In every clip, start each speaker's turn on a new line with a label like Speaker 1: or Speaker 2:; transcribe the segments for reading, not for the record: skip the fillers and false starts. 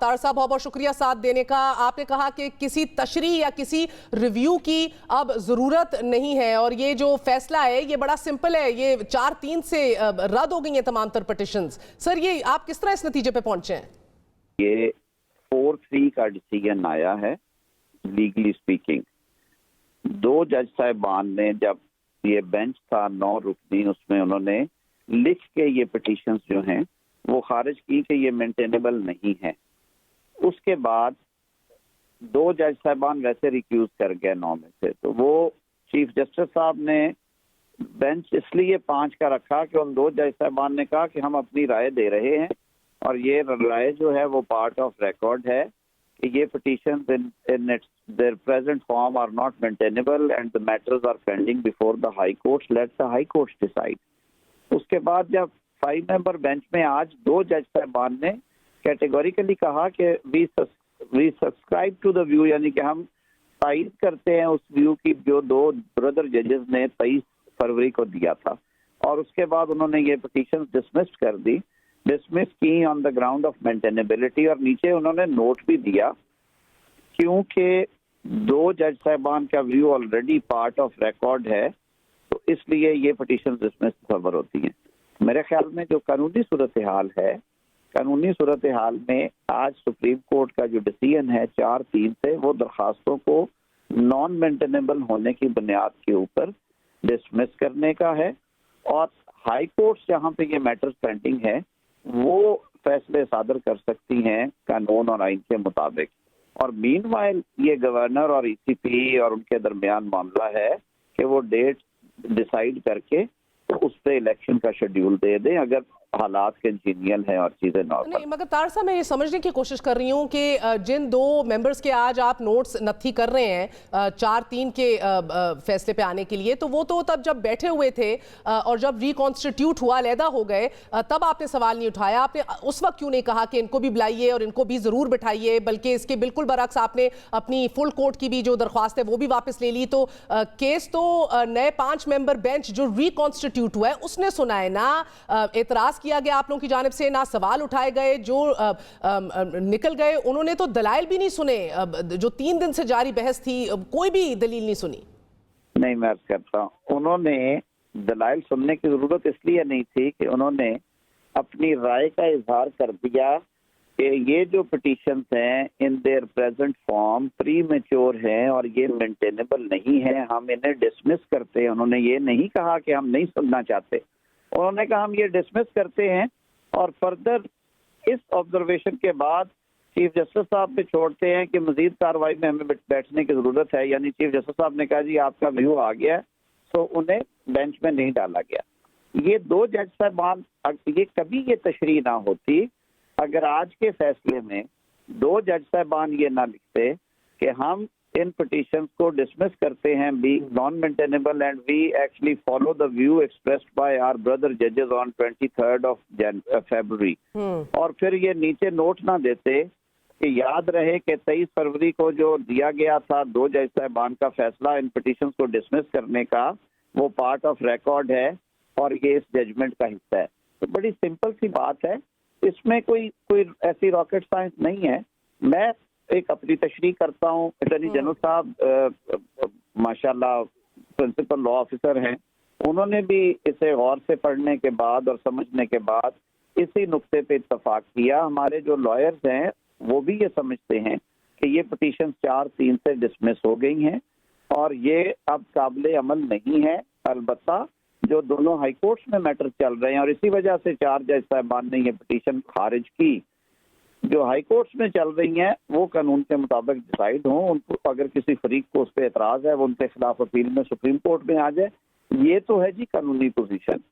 Speaker 1: तार साहब बहुत बहुत शुक्रिया साथ देने का। आपने कहा कि किसी तशरीह या किसी रिव्यू की अब ज़रूरत नहीं है और ये जो फैसला है ये बड़ा सिंपल है, ये 4-3 से रद्द हो गई हैं तमाम तर पिटिशंस। सर ये आप किस तरह इस नतीजे पे पहुंचे हैं?
Speaker 2: ये 4-3 का डिसीजन आया है लीगली स्पीकिंग। 2 जज साहिबान ने जब ये बेंच था 9 रुकनी, उसमें उन्होंने लिख के ये पिटिशंस जो हैं वो खारिज की कि ये मेंटेनेबल नहीं है। उसके बाद 2 जज साहिबान वैसे रिक्यूज कर गए 9 में से, तो वो चीफ जस्टिस साहब ने बेंच इसलिए 5 का रखा कि उन 2 जज साहिबान ने कहा कि हम अपनी राय दे रहे हैं और ये राय जो है वो पार्ट ऑफ रिकॉर्ड है कि ये petitions in their present form are not maintainable and the matters are pending before the high courts, let the high courts decide। उसके बाद जब 5 मेंबर बेंच में आज 2 जज साहिबान ने कैटेगोरिकली कहा कि we subscribe to the view, यानी कि हम तायद करते हैं उस व्यू की जो 2 ब्रदर जजेस ने 23 फरवरी को दिया था, और उसके बाद उन्होंने ये पिटीशन डिसमिस की on the ground of maintainability. और नीचे उन्होंने नोट भी दिया क्योंकि 2 जज साहिबान का view already part of record है, तो इसलिए ये पिटीशन डिसमिस खबर होती है। मेरे ख्याल में जो कानूनी सूरत हाल है, कानूनी सूरत हाल में आज सुप्रीम कोर्ट का जो डिसीजन है 4-3 से, वो दरखास्तों को नॉन मेंटेनेबल होने की बुनियाद के ऊपर डिसमिस करने का है, और हाई कोर्ट जहाँ पे ये मैटर्स पेंडिंग है वो फैसले सादर कर सकती हैं कानून और आइन के मुताबिक। और मीनवाइल ये गवर्नर और ईसीपी और उनके दरमियान मामला है कि वो डेट डिसाइड करके तो उस पे इलेक्शन का शेड्यूल दे दें अगर हालात कंजीनियल है और चीजें नॉर्मल।
Speaker 1: नहीं, मगर तार साहब मैं ये समझने की कोशिश कर रही हूँ कि जिन 2 मेंबर्स के आज आप नोट्स नत्थी कर रहे हैं 4-3 के फैसले पे आने के लिए, तो वो तो तब जब बैठे हुए थे और जब रिकॉन्स्टिट्यूट हुआ, अलहदा हो गए, तब आपने सवाल नहीं उठाया। आपने उस वक्त क्यों नहीं कहा कि इनको भी बुलाइए और इनको भी जरूर बिठाइए, बल्कि इसके बिल्कुल बरक्स आपने अपनी फुल कोर्ट की भी जो दरख्वास्त है वो भी वापस ले ली? तो केस तो नए 5 मेंबर बेंच जो रिकॉन्स्टिट्यूट हुआ है उसने सुना है ना, एतराज किया गया आप लोगों की जानिब से, ना सवाल उठाए गए, जो निकल गए उन्होंने तो दलाइल भी नहीं सुने। जो 3 दिन से जारी बहस थी कोई भी दलील नहीं सुनी।
Speaker 2: नहीं, मैं अर्ज करता हूं, उन्होंने दलाइल सुनने की जरूरत इसलिए नहीं थी कि उन्होंने अपनी राय का इजहार कर दिया कि ये जो पिटीशंस हैं in their present form pre mature हैं और ये मेंटेनेबल नहीं है, हम इन्हें डिसमिस करते हैं। उन्होंने ये नहीं कहा कि हम नहीं सुनना चाहते, उन्होंने कहा हम ये डिसमिस करते हैं और फर्दर इस ऑब्जर्वेशन के बाद चीफ जस्टिस साहब पे छोड़ते हैं कि मजीद कार्रवाई में हमें बैठने की जरूरत है। यानी चीफ जस्टिस साहब ने कहा जी आपका व्यू आ गया है, तो उन्हें बेंच में नहीं डाला गया। ये 2 जज साहबान, ये कभी ये तशरीह ना होती अगर आज के फैसले में 2 जज साहबान ये ना लिखते कि हम इन पिटीशंस को डिसमिस करते हैं being non maintainable and we actually follow the view expressed by our brother जजेस ऑन 23rd ऑफ फरवरी। और फिर ये नीचे नोट ना देते कि याद रहे कि 23 फरवरी को जो दिया गया था 2 जज साहबान का फैसला इन पिटीशंस को डिसमिस करने का, वो पार्ट ऑफ रिकॉर्ड है और ये इस जजमेंट का हिस्सा है। तो बड़ी सिंपल सी बात है, इसमें कोई ऐसी रॉकेट साइंस नहीं है। मैं एक अपनी तशरीह करता हूँ, अटॉर्नी जनरल साहब माशाल्लाह प्रिंसिपल लॉ ऑफिसर हैं, उन्होंने भी इसे गौर से पढ़ने के बाद और समझने के बाद इसी नुक्ते पे इत्तफाक किया। हमारे जो लॉयर्स हैं वो भी ये समझते हैं कि ये पिटीशन 4-3 से डिसमिस हो गई हैं और ये अब काबिल अमल नहीं है। अलबत्ता जो दोनों हाई कोर्ट्स में मैटर चल रहे हैं और इसी वजह से 4 जज साहबान ने ये पिटीशन खारिज की, जो हाई कोर्ट्स में चल रही हैं वो कानून के मुताबिक डिसाइड हों। उनको अगर किसी फरीक को उस पर एतराज है वो उनके खिलाफ अपील में सुप्रीम कोर्ट में आ जाए। ये तो है जी कानूनी पोजीशन।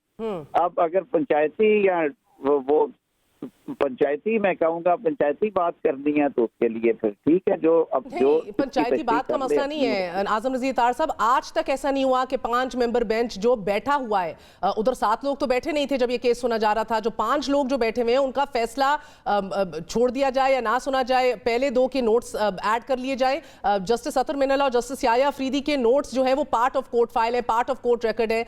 Speaker 2: अब अगर पंचायती या वो पंचायती, मैं कहूँगा पंचायती बात करनी है तो उसके लिए फिर ठीक है। जो अब जो
Speaker 1: पंचायती बात का मसला नहीं है आजम रज़ी तार साहब, आज तक ऐसा नहीं हुआ कि 5 मेंबर बेंच जो बैठा हुआ है, उधर 7 लोग तो बैठे नहीं थे जब ये केस सुना जा रहा था, जो 5 लोग जो बैठे हुए हैं उनका फैसला छोड़ दिया जाए या ना सुना जाए, पहले 2 के नोट्स ऐड कर लिए जाए। जस्टिस अतर मिनल और जस्टिस याया अफरीदी के नोट्स जो है वो पार्ट ऑफ कोर्ट फाइल है, पार्ट ऑफ कोर्ट रिकॉर्ड है,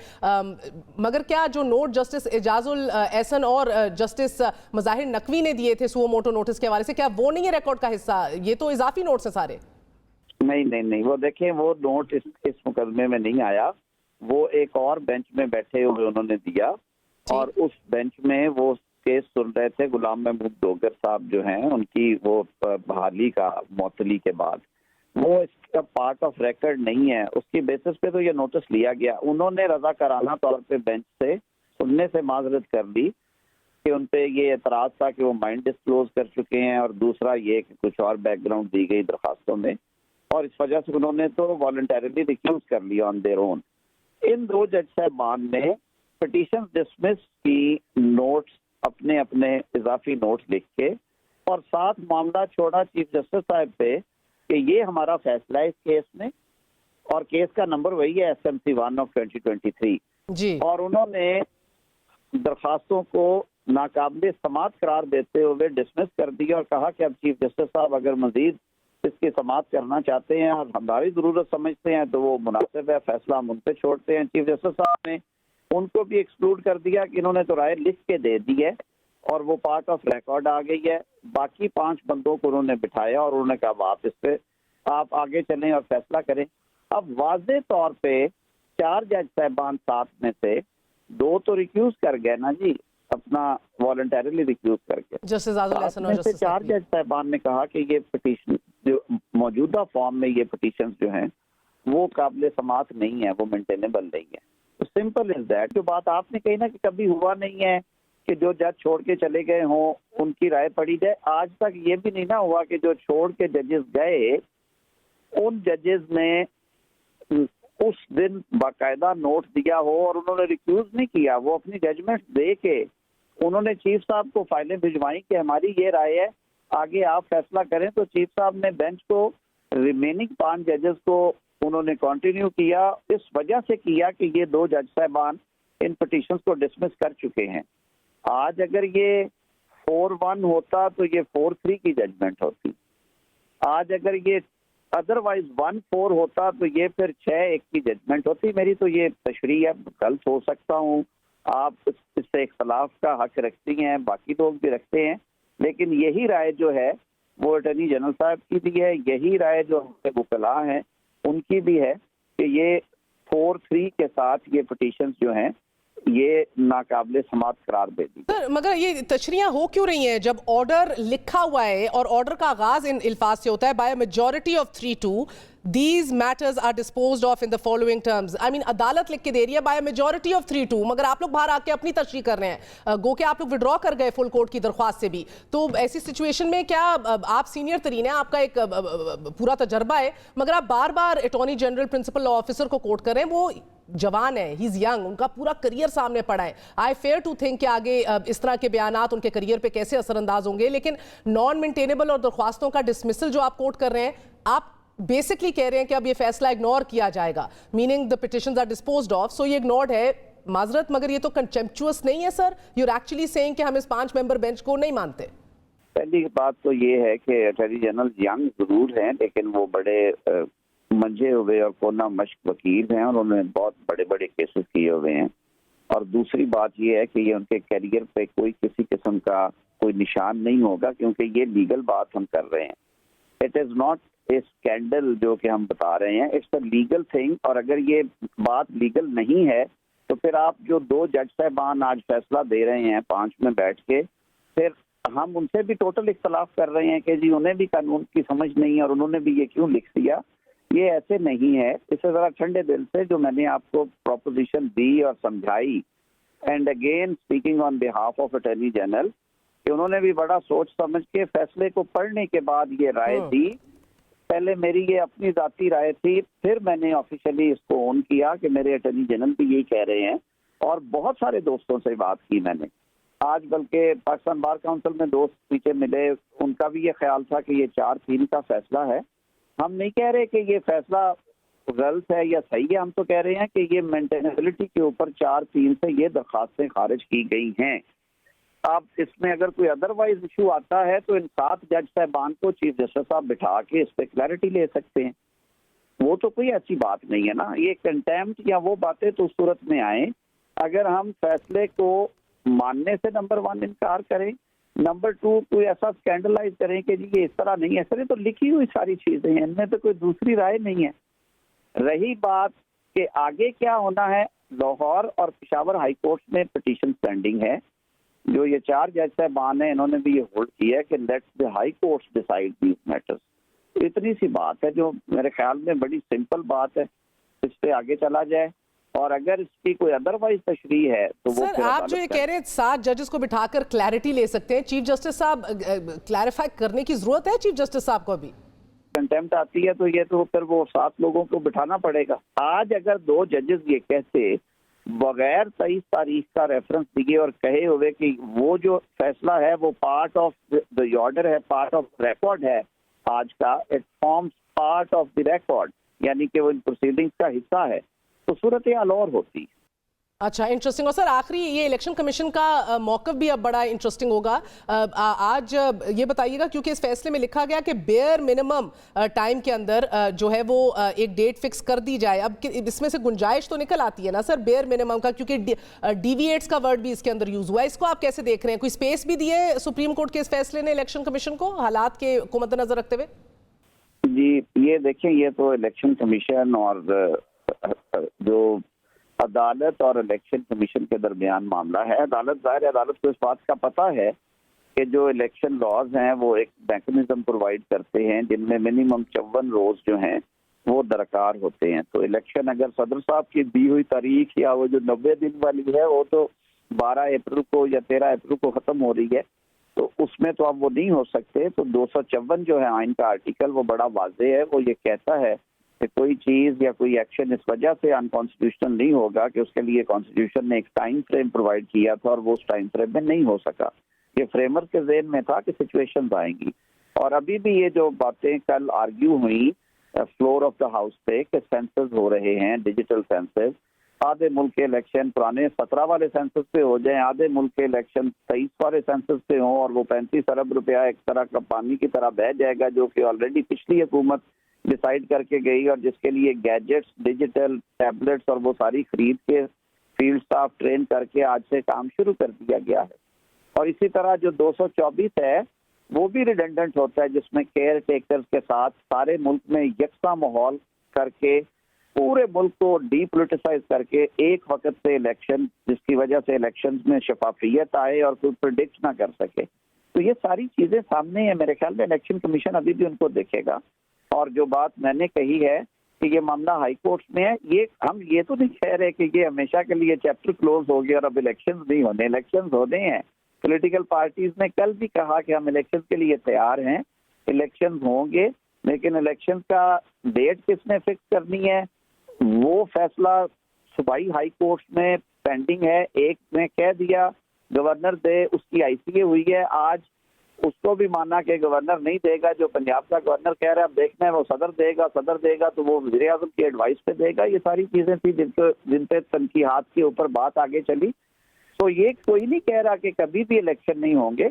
Speaker 1: मगर क्या जो नोट जस्टिस एजाजुल एहसन और जस्टिस मज़ाहिर नकवी ने दिए थे सुओ मोटो नोटिस के हवाले से, क्या वो नहीं है रिकॉर्ड का हिस्सा? ये तो इजाफी नोट्स हैं सारे।
Speaker 2: नहीं, वो देखें, वो नोट इस मुकदमे में नहीं आया, वो एक और बेंच में बैठे हुए उन्होंने दिया, और उस बेंच में वो केस सुन रहे थे गुलाम महमूद डोगर साहब जो हैं, उनकी वो बहाली का मौतली के बाद। वो इसका पार्ट ऑफ रिकॉर्ड नहीं है, उसकी बेसिस पे तो ये नोटिस लिया गया। उन्होंने रज़ाकाराना तौर पे बेंच से सुनने से माजरत कर दी कि उन पे ये एतराज़ था कि वो माइंड डिस्क्लोज कर चुके हैं, और दूसरा ये कि कुछ और बैकग्राउंड दी गई दरखास्तों में, और इस वजह से उन्होंने तो वॉलंटरीली रिक्यूज कर लिया ऑन देयर ओन। इन दो जज साहबान ने पिटीशन डिसमिस की नोट्स अपने अपने इजाफी नोट्स लिख के, और साथ मामला छोड़ा चीफ जस्टिस साहब पे कि ये हमारा फैसला है इस केस में, और केस का नंबर वही है SMC 1 ऑफ 2023
Speaker 1: जी।
Speaker 2: और उन्होंने दरखास्तों को नाकाबिल समात करार देते हुए डिसमिस कर दिया और कहा कि अब चीफ जस्टिस साहब अगर मजीद इसकी समात करना चाहते हैं और हमारी जरूरत समझते हैं तो वो मुनासिब है, फैसला हम उन पे छोड़ते हैं। चीफ जस्टिस साहब ने उनको भी एक्सक्लूड कर दिया कि इन्होंने तो राय लिख के दे दी है और वो पार्ट ऑफ रिकॉर्ड आ गई है। बाकी 5 बंदों को उन्होंने बिठाया और उन्होंने कहा आप इस पे आप आगे चलें और फैसला करें। अब वाज़े तौर पे 4 जज साहबान 7 में से 2 तो रिक्यूज कर गए ना जी, अपना वॉलंटरीली रिक्यूज करके।
Speaker 1: जस्टिस आज़म हसन और जस्टिस
Speaker 2: 4 जज साहबान ने कहा कि ये पिटीशन जो मौजूदा फॉर्म में ये पिटीशन जो हैं वो काबिल समात नहीं है, वो मेंटेनेबल नहीं है। तो सिंपल इज दैट। जो बात आपने कही ना कि कभी हुआ नहीं है कि जो जज छोड़ के चले गए हों उनकी राय पढ़ी जाए, आज तक ये भी नहीं ना हुआ कि जो छोड़ के जजेस गए उन जजेस ने उस दिन बाकायदा नोट दिया हो और उन्होंने रिक्यूज नहीं किया, वो अपनी जजमेंट दे के उन्होंने चीफ साहब को फाइलें भिजवाई कि हमारी ये राय है, आगे आप फैसला करें। तो चीफ साहब ने बेंच को रिमेनिंग 5 जजेस को उन्होंने कंटिन्यू किया, इस वजह से किया कि ये 2 जज साहबान इन पिटीशंस को डिसमिस कर चुके हैं। आज अगर ये 4-1 होता तो ये 4-3 की जजमेंट होती। आज अगर ये अदरवाइज 1-4 होता तो ये फिर 6-1 की जजमेंट होती। मेरी तो ये तशरीह है, गलत हो सकता हूँ, आप इससे इख्तलाफ का हक रखती हैं, बाकी लोग भी रखते हैं, लेकिन यही राय जो है वो अटॉर्नी जनरल साहब की भी है, यही राय जो हमारे वकला हैं उनकी भी है कि ये 4-3 के साथ ये पिटीशंस जो हैं ये नाकाबिले समात करार दे दी।
Speaker 1: सर मगर ये तशरीयां हो क्यों रही हैं जब ऑर्डर लिखा हुआ है और ऑर्डर का आगाज इन अल्फाज से होता है by majority of 3-2 these matters are disposed of in the following terms। I mean अदालत लिख के दे रही है बाय मेजॉरिटी ऑफ 3-2, मगर आप लोग बाहर आके अपनी तशरीह कर रहे हैं, गो के आप लोग विड्रॉ कर गए फुल कोर्ट की दरख्वास्त से भी। तो ऐसी सिचुएशन में क्या आप सीनियर तरीन है, आपका एक पूरा तजर्बा है, मगर आप बार बार attorney general principal law officer को कोट कर रहे हैं, वो जवान है, ही इज यंग, उनका पूरा करियर सामने पड़ा है। आई फेयर टू थिंक कि आगे इस तरह के बयानात उनके करियर पे कैसे असरअंदाज होंगे, लेकिन नॉन मेंटेनेबल और दरख्वास्तों का डिसमिसल जो आप कोट कर रहे हैं, आप बेसिकली कह रहे हैं कि अब ये फैसला इग्नोर किया जाएगा, meaning the petitions are disposed of, so ये इग्नोर्ड है। माजरत मगर ये तो कंटेम्पचुअस नहीं है sir, you are actually saying कि हम इस 5 मेंबर बेंच को नहीं मानते।
Speaker 2: पहली बात तो ये है कि अटॉर्नी जनरल यंग जरूर हैं, लेकिन वो बड़े मंझे हुए और कोना मश्क वकील हैं और उन्होंने बहुत बड़े बड़े केसेस किए हुए हैं। और दूसरी बात ये है कि ये उनके करियर पे कोई किसी किस्म का कोई निशान नहीं होगा, क्योंकि ये लीगल बात हम कर रहे हैं। It is not a scandal जो कि हम बता रहे हैं, इट्स अ लीगल थिंग। और अगर ये बात लीगल नहीं है तो फिर आप जो 2 जज साहबान आज फैसला दे रहे हैं 5 में बैठ के, फिर हम उनसे भी टोटल इख्तलाफ कर रहे हैं कि जी उन्हें भी कानून की समझ नहीं है और उन्होंने भी ये क्यों लिख दिया। ये ऐसे नहीं है। इससे ज़रा ठंडे दिल से जो मैंने आपको प्रोपोजिशन दी और समझाई, and again speaking on behalf of attorney general, कि उन्होंने भी बड़ा सोच समझ के फैसले को पढ़ने के बाद ये राय दी। पहले मेरी ये अपनी ज़ाती राय थी, फिर मैंने ऑफिशियली इसको ऑन किया कि मेरे अटॉर्नी जनरल भी यही कह रहे हैं, और बहुत सारे दोस्तों से बात की मैंने। आज बल्कि पाकिस्तान बार काउंसिल में दोस्त पीछे मिले, उनका भी ये ख्याल था कि ये 4-3 का फैसला है। हम नहीं कह रहे कि ये फैसला गलत है या सही है, हम तो कह रहे हैं कि ये मेंटेनेबिलिटी के ऊपर 4-3 से ये दरखास्तें खारिज की गई हैं। अब इसमें अगर कोई अदरवाइज इशू आता है तो इन 7 जज साहबान को चीफ जस्टिस साहब बिठा के इस पर क्लैरिटी ले सकते हैं। वो तो कोई ऐसी बात नहीं है ना। ये कंटेम्प्ट या वो बातें तो उस सूरत में आए अगर हम फैसले को मानने से नंबर 1 इनकार करें, नंबर 2 कोई ऐसा स्कैंडलाइज करें कि जी ये इस तरह नहीं है, सर ये तो लिखी हुई सारी चीजें हैं, इनमें तो कोई दूसरी राय नहीं है। रही बात कि आगे क्या होना है, लाहौर और पेशावर हाई कोर्ट में पिटीशन पेंडिंग है। जो ये 4 जज साहबान हैं, इन्होंने भी ये होल्ड किया है कि let's the high courts decide these matters. इतनी सी बात है जो मेरे ख्याल में बड़ी सिंपल बात है, इस पे आगे चला जाए। और अगर इसकी कोई अदरवाइज तशरीह है तो वो
Speaker 1: सर आप जो ये कह रहे हैं 7 जजेस को बिठाकर क्लैरिटी ले सकते हैं, चीफ जस्टिस साहब क्लैरिफाई करने की जरूरत है चीफ जस्टिस साहब को अभी?
Speaker 2: कंटेम्प्ट आती है तो ये तो फिर वो 7 लोगों को बिठाना पड़ेगा। आज अगर 2 जजेस ये कहते बगैर 23 तारीख का रेफरेंस दिए और कहे हुए कि वो जो फैसला है वो पार्ट ऑफ द ऑर्डर है, पार्ट ऑफ रिकॉर्ड है आज का, it forms part of the record, यानी कि वो इन प्रोसीडिंग्स का हिस्सा है, तो सूरत हाल और होती।
Speaker 1: अच्छा, इंटरेस्टिंग। और सर आखिरी ये इलेक्शन कमीशन का मौक़िफ़ भी अब बड़ा इंटरेस्टिंग होगा। आज ये बताइएगा, क्योंकि इस फैसले में लिखा गया कि बेयर मिनिमम टाइम के अंदर जो है वो एक डेट फिक्स कर दी जाए। अब इसमें से गुंजाइश तो निकल आती है ना सर बेयर मिनिमम का, क्योंकि डिविएट्स का वर्ड भी इसके अंदर यूज़ हुआ है। इसको आप कैसे देख रहे हैं? कोई स्पेस भी दी है सुप्रीम कोर्ट के इस फैसले ने इलेक्शन कमीशन को, हालात के को मद्देनजर रखते हुए?
Speaker 2: जी ये देखें, ये तो इलेक्शन कमीशन और जो अदालत और इलेक्शन कमीशन के दरमियान मामला है। अदालत ज़ाहिर है, अदालत को इस बात का पता है कि जो इलेक्शन लॉज हैं वो एक मैकेनिज्म प्रोवाइड करते हैं जिनमें मिनिमम 54 रोज जो हैं वो दरकार होते हैं। तो इलेक्शन अगर सदर साहब की दी हुई तारीख या वो जो 90 दिन वाली है वो तो 12 अप्रैल को या 13 अप्रैल को ख़त्म हो रही है, तो उसमें तो अब वो नहीं हो सकते। तो 254 जो है आइन का आर्टिकल वो बड़ा वाज़ेह है, वो ये कहता है कि कोई चीज़ या कोई एक्शन इस वजह से अनकॉन्स्टिट्यूशनल नहीं होगा कि उसके लिए कॉन्स्टिट्यूशन ने एक टाइम फ्रेम प्रोवाइड किया था और वो उस टाइम फ्रेम में नहीं हो सका। ये फ्रेमर के ज़हन में था कि सिचुएशंस आएंगी। और अभी भी ये जो बातें कल आर्ग्यू हुई फ्लोर ऑफ द हाउस पे कि सेंसस हो रहे हैं, डिजिटल सेंसस, आधे मुल्क के इलेक्शन पुराने 17 वाले सेंसस पे हो जाएं, आधे मुल्क के इलेक्शन 23 वाले सेंसस पे हों, और वो 35 अरब रुपया एक तरह का पानी की तरह बह जाएगा, जो कि ऑलरेडी पिछली हुकूमत डिसाइड करके गई और जिसके लिए गैजेट्स, डिजिटल टैबलेट्स और वो सारी खरीद के फील्ड स्टाफ ट्रेन करके आज से काम शुरू कर दिया गया है। और इसी तरह जो 224 है वो भी रिडेंडेंट होता है, जिसमें केयर टेकर्स के साथ सारे मुल्क में यकसा माहौल करके पूरे मुल्क को डीपोलिटिसाइज करके एक वक्त से इलेक्शन, जिसकी वजह से इलेक्शन में शफाफियत आए और कोई प्रिडिक्ट ना कर सके। तो ये सारी चीजें सामने है। मेरे ख्याल में इलेक्शन कमीशन अभी भी उनको देखेगा। और जो बात मैंने कही है कि ये मामला हाई कोर्ट में है, ये हम ये तो नहीं कह रहे कि ये हमेशा के लिए चैप्टर क्लोज हो गया और अब इलेक्शंस नहीं होने। इलेक्शंस होने हैं। पॉलिटिकल पार्टीज ने कल भी कहा कि हम इलेक्शंस के लिए तैयार हैं, इलेक्शंस होंगे, लेकिन इलेक्शन का डेट किसने फिक्स करनी है वो फैसला सूबाई हाई कोर्ट में पेंडिंग है। एक ने कह दिया गवर्नर दे, उसकी आईसीए हुई है आज, उसको भी माना कि गवर्नर नहीं देगा। जो पंजाब का गवर्नर कह रहा है अब देखना है वो सदर देगा, सदर देगा तो वो वज़ीर आज़म की एडवाइस पे देगा। ये सारी चीजें थी जिन पे तनकीहात के ऊपर बात आगे चली। तो ये कोई नहीं कह रहा कि कभी भी इलेक्शन नहीं होंगे।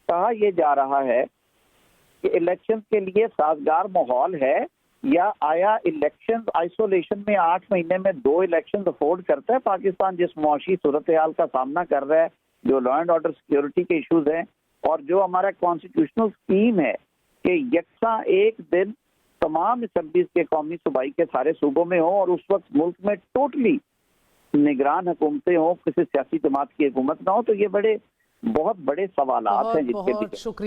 Speaker 2: कहा यह जा रहा है कि इलेक्शन के लिए साजगार माहौल है, या आया इलेक्शन आइसोलेशन में 8 महीने में 2 इलेक्शन अफोर्ड करता है पाकिस्तान, जिस मुआशी सूरत हाल का सामना कर रहा है, जो लॉ एंड ऑर्डर सिक्योरिटी के इश्यूज हैं, और जो हमारा कॉन्स्टिट्यूशनल स्कीम है कि यकसा एक दिन तमाम असम्बलीज के कौमी सूबाई के सारे सूबों में हो और उस वक्त मुल्क में टोटली निगरान हुकूमतें हों, किसी सियासी जमात की हुकूमत ना हो। तो ये बहुत बड़े सवालात हैं जिनके
Speaker 1: बहुत शुक्रिया।